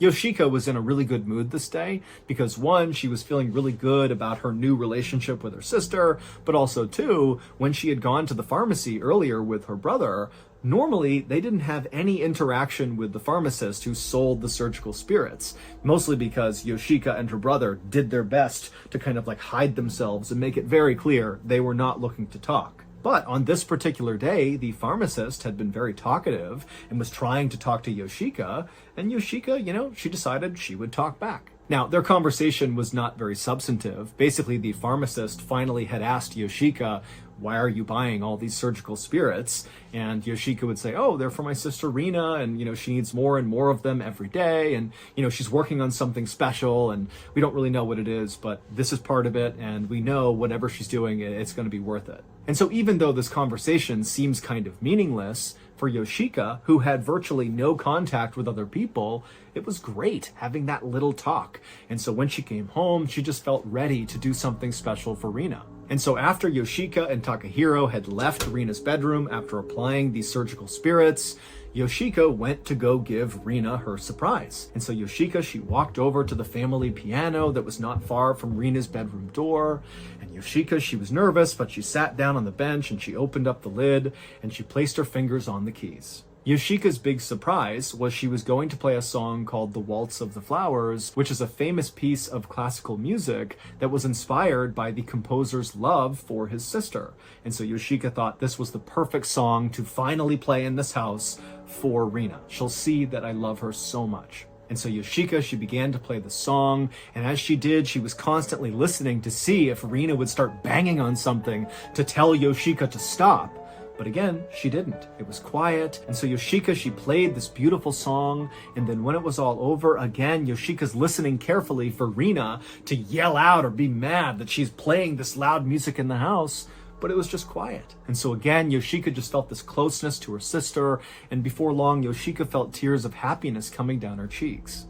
Yoshika was in a really good mood this day because one, she was feeling really good about her new relationship with her sister, but also two, when she had gone to the pharmacy earlier with her brother, normally they didn't have any interaction with the pharmacist who sold the surgical spirits, mostly because Yoshika and her brother did their best to kind of like hide themselves and make it very clear they were not looking to talk. But on this particular day, the pharmacist had been very talkative and was trying to talk to Yoshika, and Yoshika, she decided she would talk back. Now, their conversation was not very substantive. Basically, the pharmacist finally had asked Yoshika, why are you buying all these surgical spirits? And Yoshika would say, oh, they're for my sister Rina, and, she needs more and more of them every day, and, she's working on something special, and we don't really know what it is, but this is part of it, and we know whatever she's doing, it's going to be worth it. And so even though this conversation seems kind of meaningless, for Yoshika, who had virtually no contact with other people, it was great having that little talk. And so when she came home, she just felt ready to do something special for Rina. And so after Yoshika and Takahiro had left Rina's bedroom after applying these surgical spirits, Yoshika went to go give Rina her surprise. And so Yoshika, she walked over to the family piano that was not far from Rina's bedroom door. And Yoshika, she was nervous, but she sat down on the bench and she opened up the lid and she placed her fingers on the keys. Yoshika's big surprise was she was going to play a song called The Waltz of the Flowers, which is a famous piece of classical music that was inspired by the composer's love for his sister. And so Yoshika thought this was the perfect song to finally play in this house for Rina. She'll see that I love her so much. And so Yoshika, she began to play the song, and as she did, she was constantly listening to see if Rina would start banging on something to tell Yoshika to stop. But again, she didn't. It was quiet. And so Yoshika, she played this beautiful song. And then when it was all over, again, Yoshika's listening carefully for Rina to yell out or be mad that she's playing this loud music in the house. But it was just quiet. And so again, Yoshika just felt this closeness to her sister. And before long, Yoshika felt tears of happiness coming down her cheeks.